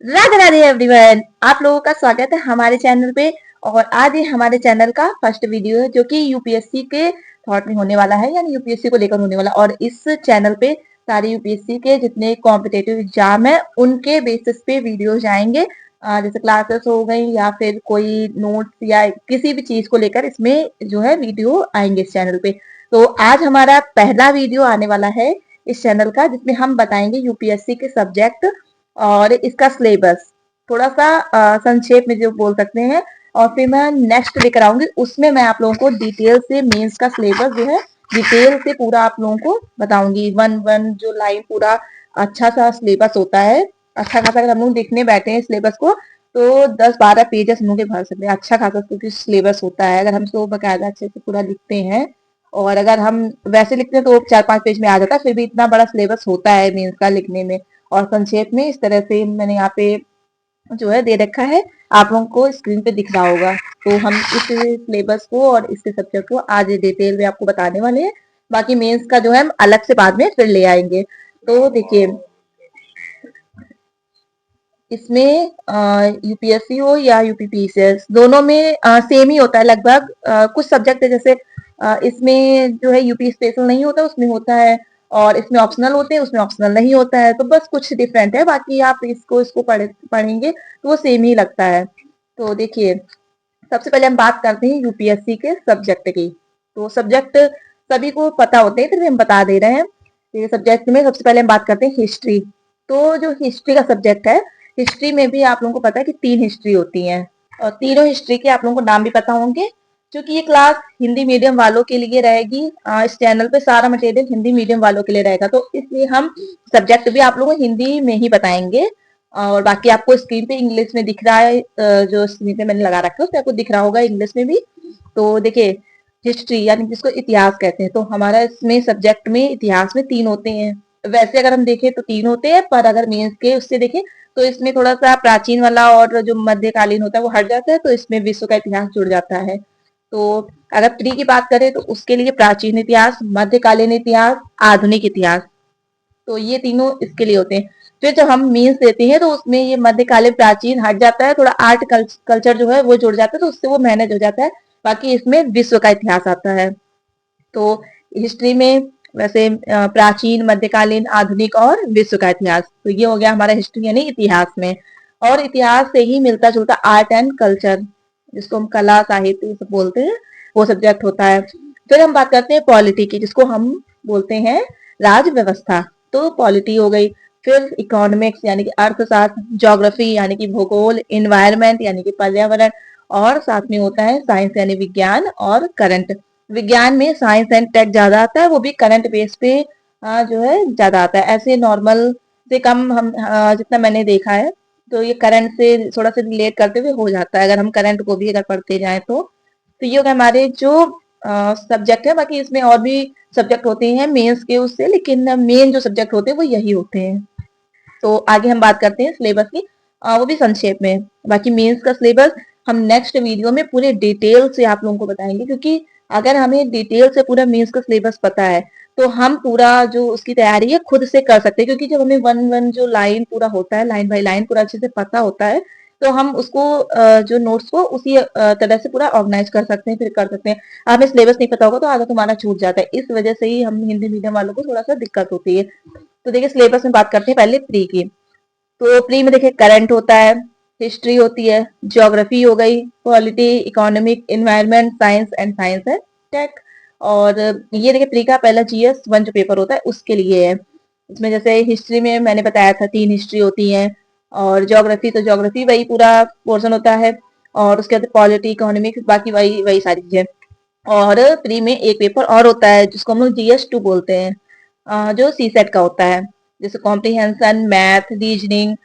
Radhe Radhe everyone, आप लोगों का स्वागत है हमारे चैनल पे। और आज ये हमारे चैनल का फर्स्ट वीडियो है जो कि यूपीएससी के थॉट में होने वाला है, यानी यूपीएससी को लेकर होने वाला। और इस चैनल पे सारे यूपीएससी के जितने कॉम्पिटेटिव एग्जाम है उनके बेसिस पे वीडियोज आएंगे। जैसे क्लासेस हो गई या फिर कोई नोट्स या किसी भी चीज को लेकर इसमें जो है वीडियो आएंगे इस चैनल पे। तो आज हमारा पहला वीडियो आने वाला है इस चैनल का, जिसमें हम बताएंगे यूपीएससी के सब्जेक्ट और इसका सिलेबस थोड़ा सा संक्षेप में जो बोल सकते हैं। और फिर मैं नेक्स्ट लेकर आऊंगी, उसमें मैं आप लोगों को डिटेल से मेंस का सिलेबस जो है डिटेल से पूरा आप लोगों को बताऊंगी। वन वन जो लाइन पूरा अच्छा सा सिलेबस होता है, अच्छा खासा। अगर हम लोग देखने बैठे हैं सिलेबस को तो 10-12 पेजेस हम लोग के भर सकते हैं, अच्छा खासा, क्योंकि सिलेबस होता है। अगर हम इसको बकायदा अच्छे से पूरा लिखते हैं और अगर हम वैसे लिखते हैं तो 4-5 पेज में आ जाता है, फिर भी इतना बड़ा सिलेबस होता है मेंस का लिखने में। और संक्षेप में इस तरह से मैंने यहाँ पे जो है दे रखा है, आप लोगों को स्क्रीन पे दिख रहा होगा। तो हम इस सिलेबस को और इसके सब्जेक्ट को आज डिटेल में आपको बताने वाले हैं। बाकी मेंस का जो है हम अलग से बाद में फिर ले आएंगे। तो देखिए, इसमें यूपीएससी हो या यूपीपीसीएस दोनों में सेम ही होता है लगभग। कुछ सब्जेक्ट है जैसे इसमें जो है यूपी स्पेशल नहीं होता, उसमें होता है। और इसमें ऑप्शनल होते हैं, उसमें ऑप्शनल नहीं होता है। तो बस कुछ डिफरेंट है, बाकी आप इसको इसको पढ़ेंगे तो वो सेम ही लगता है। तो देखिए, सबसे पहले हम बात करते हैं यूपीएससी के सब्जेक्ट की। तो सब्जेक्ट सभी को पता होते हैं, फिर भी हम बता दे रहे हैं। ये सब्जेक्ट में सबसे पहले हम बात करते हैं हिस्ट्री। तो जो हिस्ट्री का सब्जेक्ट है, हिस्ट्री में भी आप लोगों को पता है कि 3 हिस्ट्री होती हैं। और तीनों हिस्ट्री के आप लोगों को नाम भी पता होंगे। क्योंकि ये क्लास हिंदी मीडियम वालों के लिए रहेगी, इस चैनल पे सारा मटेरियल हिंदी मीडियम वालों के लिए रहेगा, तो इसलिए हम सब्जेक्ट भी आप लोगों को हिंदी में ही बताएंगे। और बाकी आपको स्क्रीन पे इंग्लिश में दिख रहा है, जो स्क्रीन पे मैंने लगा रखा है उसमें आपको दिख रहा होगा इंग्लिश में भी। तो देखिए, हिस्ट्री यानी जिसको इतिहास कहते हैं, तो हमारा इसमें सब्जेक्ट में इतिहास में 3 होते हैं। वैसे अगर हम देखें तो 3 होते हैं, पर अगर मेंस के उससे देखें तो इसमें थोड़ा सा प्राचीन वाला और जो मध्यकालीन होता है वो हट जाता है, तो इसमें विश्व का इतिहास जुड़ जाता है। तो अगर प्री की बात करें तो उसके लिए प्राचीन इतिहास, मध्यकालीन इतिहास, आधुनिक इतिहास, तो ये तीनों इसके लिए होते हैं। फिर जब हम मीन्स देते हैं तो उसमें ये मध्यकालीन प्राचीन हट जाता है, थोड़ा आर्ट कल्चर जो है वो जुड़ जाता है, तो उससे वो मैनेज हो जाता है। बाकी इसमें विश्व का इतिहास आता है। तो हिस्ट्री में वैसे प्राचीन, मध्यकालीन, आधुनिक और विश्व का इतिहास, तो ये हो गया हमारा हिस्ट्री यानी इतिहास में। और इतिहास से ही मिलता जुलता आर्ट एंड कल्चर, जिसको हम कला साहित्य सब बोलते हैं, वो सब्जेक्ट होता है। फिर हम बात करते हैं पॉलिटी की, जिसको हम बोलते हैं राज व्यवस्था, तो पॉलिटी हो गई। फिर इकोनॉमिक्स यानी कि अर्थशास्त्र, ज्योग्राफी यानी कि भूगोल, इन्वायरमेंट यानी कि पर्यावरण, और साथ में होता है साइंस यानी विज्ञान और करंट। विज्ञान में साइंस एंड टेक ज्यादा आता है, वो भी करंट बेस पे जो है ज्यादा आता है। ऐसे नॉर्मल से कम हम जितना मैंने देखा है, तो ये करंट से थोड़ा सा रिलेट करते हुए हो जाता है, अगर हम करंट को भी अगर पढ़ते जाए तो। तो ये हो गए हमारे जो सब्जेक्ट है। बाकी इसमें और भी सब्जेक्ट होते हैं मेंस के उससे, लेकिन मेन जो सब्जेक्ट होते हैं वो यही होते हैं। तो आगे हम बात करते हैं सिलेबस की, वो भी संक्षेप में। बाकी मेंस का सिलेबस हम नेक्स्ट वीडियो में पूरे डिटेल से आप लोगों को बताएंगे, क्योंकि अगर हमें डिटेल से पूरा मेंस का सिलेबस पता है तो हम पूरा जो उसकी तैयारी है खुद से कर सकते हैं। क्योंकि जब हमें वन वन जो लाइन पूरा होता है, लाइन बाय लाइन पूरा अच्छे से पता होता है, तो हम उसको जो नोट्स को उसी तरह से पूरा ऑर्गेनाइज कर सकते हैं, फिर कर सकते हैं। हमें सिलेबस नहीं पता होगा तो आधा तुम्हारा छूट जाता है, इस वजह से ही हम हिंदी मीडियम वालों को थोड़ा सा दिक्कत होती है। तो देखिए, सिलेबस में बात करते हैं पहले प्री की। तो प्री में देखिए करंट होता है, हिस्ट्री होती है, ज्योग्राफी हो गई, polity, economic, environment, science and science है टेक। और ये देखिए प्री का पहला जीएस 1 जो पेपर होता है उसके लिए है। इसमें जैसे हिस्ट्री में मैंने बताया था 3 हिस्ट्री होती है, और ज्योग्राफी तो ज्योग्राफी वही पूरा पोर्शन होता है, और उसके बाद पॉलिटी, इकोनॉमिक्स, बाकी वही वही सारी चीजें। और प्री में एक पेपर और होता है जिसको हम लोग जीएस 2 बोलते हैं, जो सी सेट का होता है। जैसे कॉम्प्रिहेंशन, मैथ, रीजनिंग,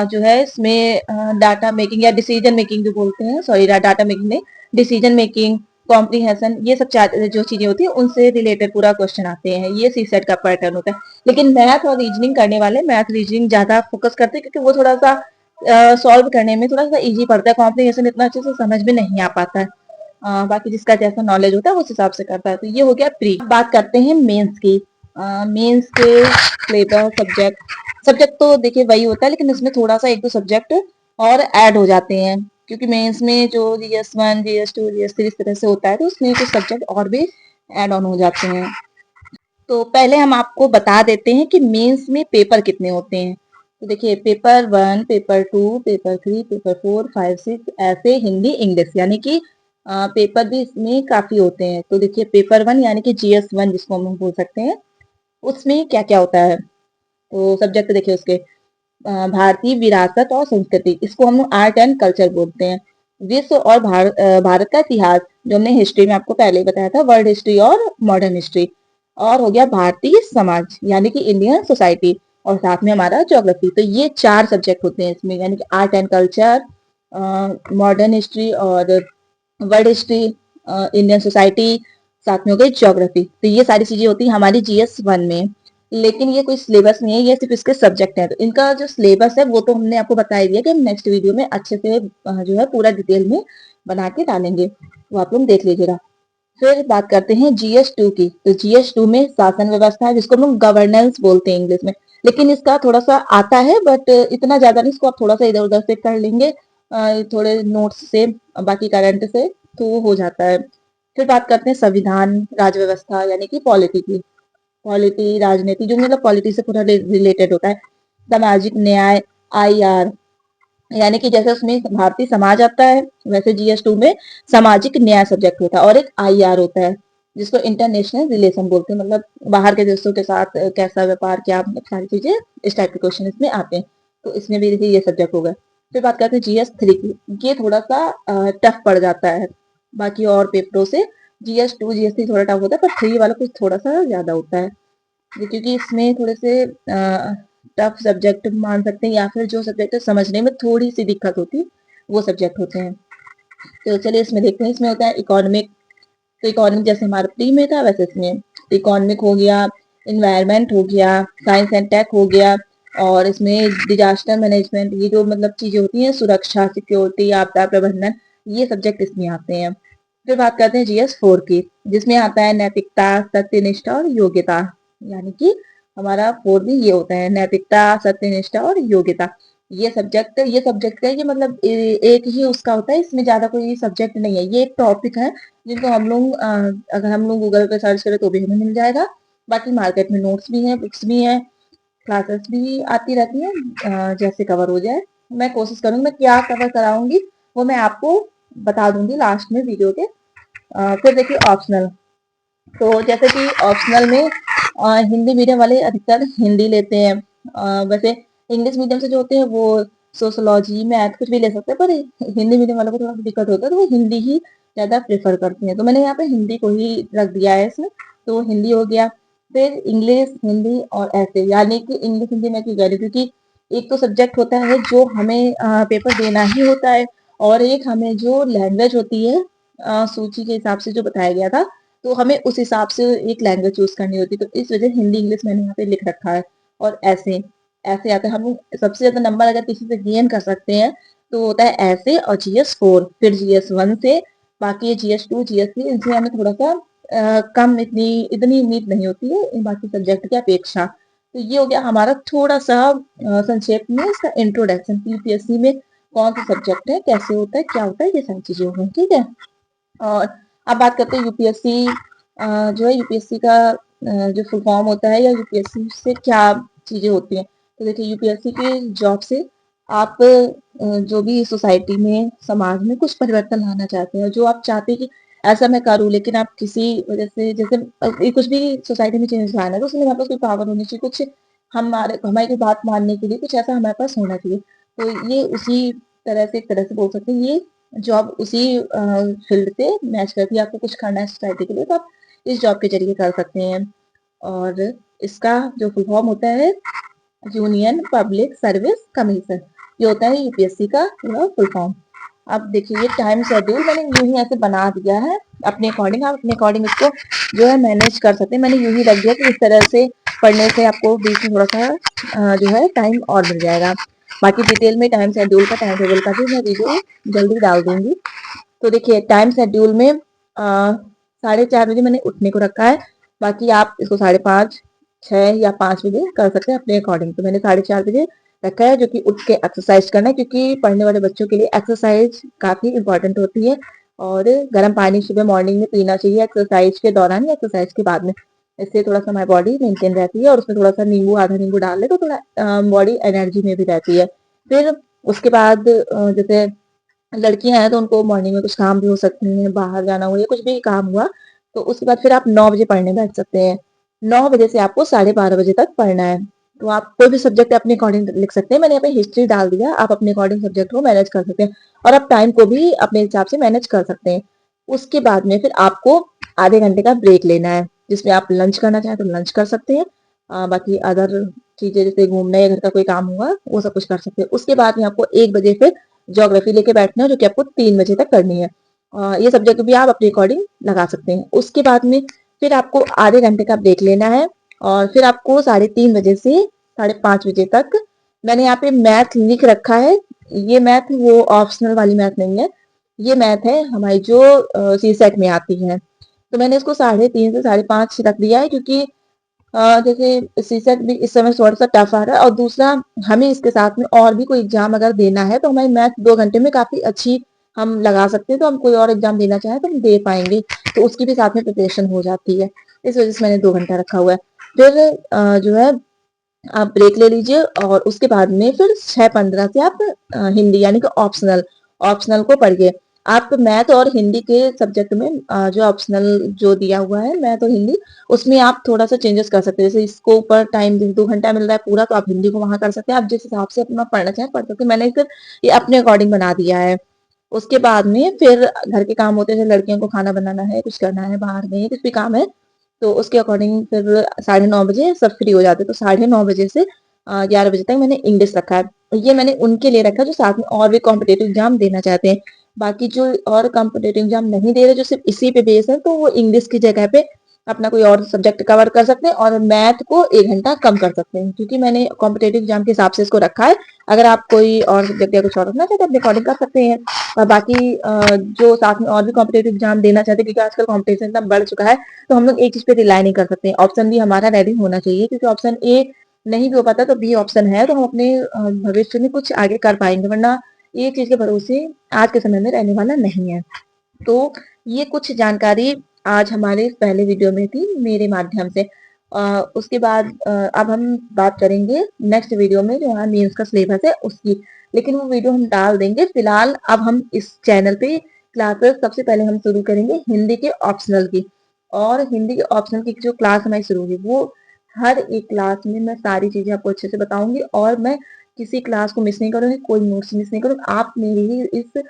जो है इसमें डाटा मेकिंग या डिसीजन मेकिंग जो बोलते हैं, सॉरी डाटा मेकिंग नहीं, डिसीजन मेकिंग, कॉम्प्रिहेंशन, ये सब जो चीजें होती है उनसे रिलेटेड पूरा क्वेश्चन आते हैं। ये सी सेट का पैटर्न होता है। लेकिन मैथ और रीजनिंग करने वाले मैथ रीजनिंग ज्यादा फोकस करते हैं, क्योंकि वो थोड़ा सा सॉल्व करने में थोड़ा सा इजी पड़ता है, कॉम्प्रिहेंशन इतना अच्छे से समझ में नहीं आ पाता है। बाकी जिसका जैसा नॉलेज होता है उस हिसाब से करता है। तो ये हो गया प्री। बात करते हैं मेंस की। मेंस के सिलेबस, सब्जेक्ट, सब्जेक्ट तो देखिए वही होता है, लेकिन इसमें थोड़ा सा एक दो सब्जेक्ट और ऐड हो जाते हैं, क्योंकि मेंस में जो GS1 GS2 GS3 इस तरह से होता है, तो उसमें कुछ सब्जेक्ट और भी ऐड ऑन हो जाते हैं। तो पहले हम आपको बता देते हैं कि मेंस में पेपर कितने होते हैं। तो देखिए पेपर 1, पेपर 2, पेपर 3, पेपर 4, 5, 6 ऐसे हिंदी इंग्लिश, यानी कि पेपर भी इसमें काफी होते हैं। तो देखिए पेपर 1 यानी कि GS1 जिसको हम बोल सकते हैं, उसमें क्या क्या होता है। तो सब्जेक्ट देखिए उसके भारतीय विरासत और संस्कृति, इसको हम आर्ट एंड कल्चर बोलते हैं। विश्व और भारत का इतिहास, जो हमने हिस्ट्री में आपको पहले ही बताया था, वर्ल्ड हिस्ट्री और मॉडर्न हिस्ट्री। और हो गया भारतीय समाज यानी कि इंडियन सोसाइटी, और साथ में हमारा ज्योग्राफी। तो ये 4 सब्जेक्ट होते हैं इसमें, यानी कि art and culture, modern history और वर्ल्ड हिस्ट्री, इंडियन सोसाइटी, साथ में हो गई ज्योग्राफी। तो ये सारी चीजें होती है हमारी GS1 में। लेकिन ये कोई सिलेबस नहीं है, ये सिर्फ इसके सब्जेक्ट है। तो इनका जो सिलेबस है वो तो हमने आपको बता ही दिया कि हम नेक्स्ट वीडियो में अच्छे से जो है पूरा डिटेल में बना के डालेंगे, वो आप लोग देख लीजिएगा। फिर बात करते हैं GS2 की। तो GS2 में शासन व्यवस्था है, जिसको हम लोग गवर्नेंस बोलते हैं इंग्लिश में। लेकिन इसका थोड़ा सा आता है, बट इतना ज्यादा नहीं, इसको आप थोड़ा सा इधर उधर से कर लेंगे, थोड़े नोट्स से, बाकी करंट से, तो वो हो जाता है। फिर बात करते हैं संविधान, राज व्यवस्था यानी कि पॉलिटी की। पॉलिटी राजनीति, जो मतलब पॉलिटी से पूरा रिलेटेड होता है। सामाजिक न्याय, IR, यानी कि जैसे उसमें भारतीय समाज आता है, वैसे GS2 में सामाजिक न्याय सब्जेक्ट होता है। और एक IR होता है, जिसको इंटरनेशनल रिलेशन बोलते हैं, मतलब बाहर के देशों के साथ कैसा व्यापार, क्या, मतलब सारी चीजें, इस टाइप के क्वेश्चन इसमें आते हैं। तो इसमें भी देखिए ये सब्जेक्ट हो गए। फिर बात करते हैं GS3 की। ये थोड़ा सा टफ पड़ जाता है बाकी और पेपरों से। GS2 GS3 थोड़ा टफ होता है, पर 3 वाला कुछ थोड़ा सा ज्यादा होता है, ये क्योंकि इसमें थोड़े से टफ सब्जेक्ट मान सकते हैं, या फिर जो सब्जेक्ट समझने में थोड़ी सी दिक्कत होती है, वो सब्जेक्ट होते हैं। तो चलिए इसमें देखते हैं। इसमें होता है इकोनॉमिक। तो इकोनॉमिक जैसे हमारा प्री में था, वैसे इसमें इकोनॉमिक हो गया, इन्वायरमेंट हो गया, साइंस एंड टेक हो गया, और इसमें डिजास्टर मैनेजमेंट, ये जो मतलब चीजें होती हैं, सुरक्षा, सिक्योरिटी, आपदा प्रबंधन, ये सब्जेक्ट इसमें आते हैं। फिर बात करते हैं GS4 की, जिसमें आता है नैतिकता, सत्यनिष्ठा और योग्यता, यानी कि हमारा 4 भी ये होता है, नैतिकता, सत्यनिष्ठा और योग्यता। ये सब्जेक्ट का ये मतलब एक ही उसका होता है, इसमें ज्यादा कोई सब्जेक्ट नहीं है, ये एक टॉपिक है जिनको हम लोग अगर हम लोग गूगल पे सर्च करें तो भी हमें मिल जाएगा। बाकी मार्केट में नोट्स भी हैं, बुक्स भी हैं, क्लासेस भी आती रहती हैं, जैसे कवर हो जाए। मैं कोशिश करूंगी, मैं क्या कवर कराऊंगी वो मैं आपको बता दूंगी लास्ट में वीडियो के। फिर देखिए ऑप्शनल। तो जैसे कि ऑप्शनल में हिंदी मीडियम वाले अधिकतर हिंदी लेते हैं। वैसे इंग्लिश मीडियम से जो होते हैं वो सोशोलॉजी, मैथ कुछ भी ले सकते हैं, पर हिंदी मीडियम वालों को थोड़ा सा दिक्कत होता है, तो वो हिंदी ही ज्यादा प्रेफर करते हैं। तो मैंने यहाँ पे हिंदी को ही रख दिया है इसमें। तो हिंदी हो गया। फिर इंग्लिश, हिंदी और ऐसे, यानी कि इंग्लिश हिंदी मैं क्यों कह रही हूँ, क्योंकि एक तो सब्जेक्ट होता है जो हमें पेपर देना ही होता है, और एक हमें जो लैंग्वेज होती है सूची के हिसाब से जो बताया गया था, तो हमें उस हिसाब से एक लैंग्वेज चूज करनी होती है। तो इस वजह से हिंदी इंग्लिश मैंने यहाँ पे लिख रखा है। और ऐसे ऐसे आते हैं हम लोग, सबसे ज्यादा नंबर अगर किसी से गेन कर सकते हैं तो होता है ऐसे और GS4। फिर GS1 से बाकी ये GS2 GS3, इनसे हमें थोड़ा सा कम, इतनी इतनी उम्मीद नहीं होती है इन बाकी सब्जेक्ट की अपेक्षा। तो ये हो गया हमारा थोड़ा सा संक्षेप में इसका इंट्रोडक्शन, UPSC में कौन सा सब्जेक्ट है, कैसे होता है, क्या होता है, ये सारी चीजें हो गई, ठीक है। और अब बात करते हैं UPSC, जो है UPSC का जो फुल फॉर्म होता है, या UPSC से क्या चीजें होती हैं। तो देखिए UPSC के जॉब से आप जो भी सोसाइटी में, समाज में कुछ परिवर्तन लाना चाहते हैं, जो आप चाहते हैं कि ऐसा मैं करूं, लेकिन आप किसी वजह से, जैसे कुछ भी सोसाइटी में चेंज लाना है, तो उसमें हमारे पास कोई पावर होनी चाहिए, कुछ हमारे हमारी कोई बात मानने के लिए कुछ ऐसा हमारे पास होना चाहिए। तो ये उसी तरह से, एक तरह से बोल सकते हैं, ये जॉब उसी फील्ड से मैच करती है। आपको कुछ करना है सोसाइटी के लिए, तो आप इस जॉब के जरिए कर सकते हैं। और इसका जो फुल फॉर्म होता है, यूनियन पब्लिक सर्विस कमीशन, ये होता है UPSC का पूरा फुल फॉर्म। अब देखिए ये टाइम शेड्यूल मैंने यूं ही ऐसे बना दिया है अपने अकॉर्डिंग, आप अपने अकॉर्डिंग इसको जो है मैनेज कर सकते हैं। मैंने यूं ही रख दिया कि इस तरह से पढ़ने से आपको बीच में थोड़ा सा जो है टाइम और मिल जाएगा। बाकी डिटेल में टाइम शेड्यूल का, टाइम टेबल का भी मैं वीडियो जल्दी डाल दूंगी। तो देखिए टाइम शेड्यूल में 4:30 बजे मैंने उठने को रखा है। बाकी आप इसको 5:30 6 या 5 बजे कर सकते हैं अपने अकॉर्डिंग। तो मैंने 4:30 बजे रखा है, जो कि उठ के एक्सरसाइज करना है, क्योंकि पढ़ने वाले बच्चों के लिए एक्सरसाइज काफी इंपॉर्टेंट होती है। और गर्म पानी सुबह मॉर्निंग में पीना चाहिए एक्सरसाइज के दौरान या एक्सरसाइज के बाद में। इससे थोड़ा सा हमारी बॉडी मेंटेन रहती है, और उसमें थोड़ा सा नींबू, आधा नींबू डाल ले तो थोड़ा बॉडी एनर्जी में भी रहती है। फिर उसके बाद जैसे लड़कियां हैं तो उनको मॉर्निंग में कुछ काम भी हो सकते हैं, बाहर जाना हो या कुछ भी काम हुआ, तो उसके बाद फिर आप 9 बजे पढ़ने बैठ सकते हैं। 9 बजे से आपको 12:30 बजे तक पढ़ना है। तो आप कोई भी सब्जेक्ट अपने अकॉर्डिंग लिख सकते हैं। मैंने यहाँ पे हिस्ट्री डाल दिया, आप अपने अकॉर्डिंग सब्जेक्ट को मैनेज कर सकते हैं, और आप टाइम को भी अपने हिसाब से मैनेज कर सकते हैं। उसके बाद में फिर आपको आधे घंटे का ब्रेक लेना है, जिसमें आप लंच करना चाहें तो लंच कर सकते हैं। बाकी अदर चीजें जैसे घूमना या घर का कोई काम हुआ वो सब कुछ कर सकते हैं। उसके बाद में आपको 1 बजे फिर ज्योग्राफी लेके बैठना है, जो कि आपको 3 बजे तक करनी है। ये सब्जेक्ट भी आप अपने अकॉर्डिंग लगा सकते हैं। उसके बाद में फिर आपको आधे घंटे का ब्रेक लेना है, और फिर आपको 3:30 बजे से 5:30 बजे तक, मैंने यहाँ पे मैथ लिख रखा है। ये मैथ वो ऑप्शनल वाली मैथ नहीं है, ये मैथ है हमारी जो सी सेट में आती है। तो मैंने इसको 3:30 से 5:30 रख दिया है, क्योंकि जैसे सीसेट भी इस समय थोड़ा सा टफ आ रहा है, और दूसरा हमें इसके साथ में और भी कोई एग्जाम अगर देना है तो हमारी मैथ 2 घंटे में काफी अच्छी हम लगा सकते हैं। तो हम कोई और एग्जाम देना चाहें तो हम दे पाएंगे, तो उसकी भी साथ में प्रिपरेशन हो जाती है। इस वजह से मैंने 2 घंटा रखा हुआ है। फिर जो है आप ब्रेक ले लीजिए, और उसके बाद में फिर 6:15 से आप हिंदी यानी कि ऑप्शनल ऑप्शनल को पढ़िए। आप मैथ और हिंदी के सब्जेक्ट में जो ऑप्शनल जो दिया हुआ है मैथ और हिंदी, उसमें आप थोड़ा सा चेंजेस कर सकते हैं। जैसे इसको ऊपर टाइम 2 घंटा मिल रहा है पूरा, तो आप हिंदी को वहां कर सकते हैं। आप जिस हिसाब से अपना पढ़ना चाहें पढ़ सकते हैं। मैंने सिर्फ ये अपने अकॉर्डिंग बना दिया है। उसके बाद में फिर घर के काम होते हैं, जैसे लड़कियों को खाना बनाना है, कुछ करना है, बाहर में कुछ भी काम है, तो उसके अकॉर्डिंग फिर 9:30 बजे सब फ्री हो जाते हैं। तो 9:30 बजे से 11 बजे तक मैंने इंग्लिश रखा है। ये मैंने उनके लिए रखा है जो साथ में और भी कॉम्पिटेटिव एग्जाम देना चाहते हैं। बाकी जो और कॉम्पिटेटिव एग्जाम नहीं दे रहे, जो सिर्फ इसी पे बेस है, तो वो इंग्लिश की जगह पे अपना कोई और सब्जेक्ट कवर कर सकते हैं, और मैथ को 1 घंटा कम कर सकते हैं, क्योंकि मैंने कॉम्पिटेटिव एग्जाम के हिसाब से इसको रखा है। अगर आप कोई और सब्जेक्ट या कुछ और रखना चाहते हैं अपने अकॉर्डिंग कर सकते हैं। और बाकी जो साथ में और भी कॉम्पिटेटिव एग्जाम देना चाहते हैं, क्योंकि आजकल कॉम्पिटिशन इतना बढ़ चुका है, तो हम लोग एक चीज पे रिलाई नहीं कर सकते। ऑप्शन भी हमारा रेडी होना चाहिए, क्योंकि ऑप्शन ए नहीं भी हो पाता तो बी ऑप्शन है, तो हम अपने भविष्य में कुछ आगे कर पाएंगे। वरना ये चीज के भरोसे आज के समय में रहने वाला नहीं है। तो ये कुछ जानकारी आज हमारे इस पहले वीडियो में थी मेरे माध्यम से। उसके बाद अब हम बात करेंगे नेक्स्ट वीडियो में जो हमारा मेंस का सिलेबस है उसकी। लेकिन वो वीडियो हम डाल देंगे। फिलहाल अब हम इस चैनल पे क्लासेस सबसे पहले हम शुरू करेंगे हिंदी के ऑप्शनल की। और हिंदी के ऑप्शनल की जो क्लास हमारी शुरू होगी, वो हर एक क्लास में मैं सारी चीजें आपको अच्छे से बताऊंगी, और मैं किसी क्लास को मिस नहीं करूंगी, कोई नोट्स मिस नहीं करूंगी। आप मेरी ही इस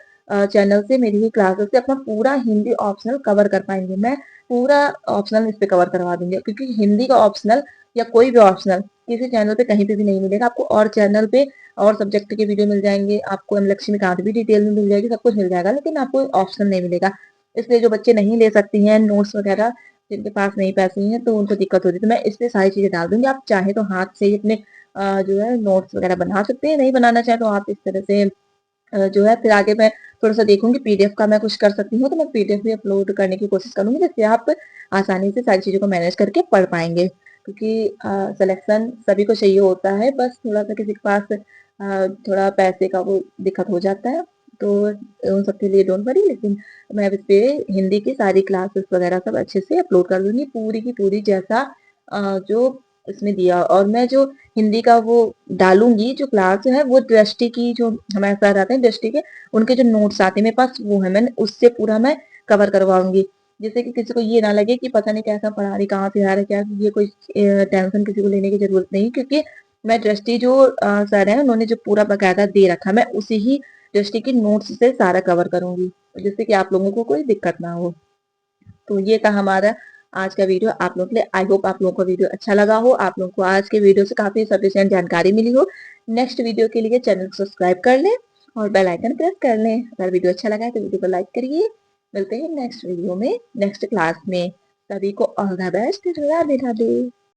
चैनल से, मेरी ही क्लासेस से अपना पूरा हिंदी ऑप्शनल कवर कर पाएंगे। मैं पूरा ऑप्शनल इस पे कवर करवा दूंगी, क्योंकि हिंदी का ऑप्शनल या कोई भी ऑप्शनल किसी चैनल पे कहीं पे भी नहीं मिलेगा आपको। और चैनल पे और सब्जेक्ट के वीडियो मिल जाएंगे आपको, एम लक्ष्मीकांत भी डिटेल में मिल जाएगी, सब कुछ मिल जाएगा, लेकिन आपको ऑप्शनल नहीं मिलेगा। इसलिए जो बच्चे नहीं ले सकती हैं नोट्स वगैरह, जिनके पास नहीं पैसे हैं, तो उनको दिक्कत होती है। तो मैं इस पे सारी चीजें डाल दूंगी। आप चाहे तो हाथ से ही अपने जो है नोट्स वगैरह बना सकते हैं, नहीं बनाना चाहे तो आप इस तरह से जो है फिर आगे मैं थोड़ा सा देखूंगी पीडीएफ का मैं कुछ कर सकती हूँ, तो मैं पीडीएफ भी अपलोड करने की कोशिश करूंगी, जिससे आप आसानी से सारी चीजों को मैनेज करके पढ़ पाएंगे। क्योंकि सिलेक्शन सभी को चाहिए होता है, बस थोड़ा सा किसी के पास थोड़ा पैसे का वो दिक्कत हो जाता है, तो उन सबके लिए डोंट वरी। लेकिन मैं अब इस पे हिंदी की सारी क्लासेस वगैरह सब अच्छे से अपलोड कर दूंगी, पूरी की पूरी, जैसा जो इसमें दिया। और मैं जो हिंदी का वो डालूंगी जो क्लास है, वो दृष्टि की, जो हमारे साथ आते हैं दृष्टि के, उनके जो नोट्स आते हैं मेरे पास वो है, मैंने उससे पूरा मैं कवर करवाऊंगी। जिससे कि किसी को ये ना लगे कि पता नहीं कैसा पढ़ा रही, कहाँ से आ रहा है, क्या, ये कोई टेंशन किसी को लेने की जरूरत नहीं। क्योंकि मैं दृष्टि जो सर है उन्होंने जो पूरा बकायदा दे रखा, मैं उसी ही दृष्टि की नोट्स से सारा कवर करूंगी, जिससे कि आप लोगों को कोई दिक्कत ना हो। तो ये था हमारा आज का वीडियो आप लोगों के लिए। आई होप आप लोगों को वीडियो अच्छा लगा हो, आप लोगों को आज के वीडियो से काफी सफिशिएंट जानकारी मिली हो। नेक्स्ट वीडियो के लिए चैनल को सब्सक्राइब कर लें और बेल आइकन प्रेस कर लें। अगर वीडियो अच्छा लगा है तो वीडियो को लाइक करिए। मिलते हैं नेक्स्ट वीडियो में, नेक्स्ट क्लास में। सभी को all the best. Radhe Radhe.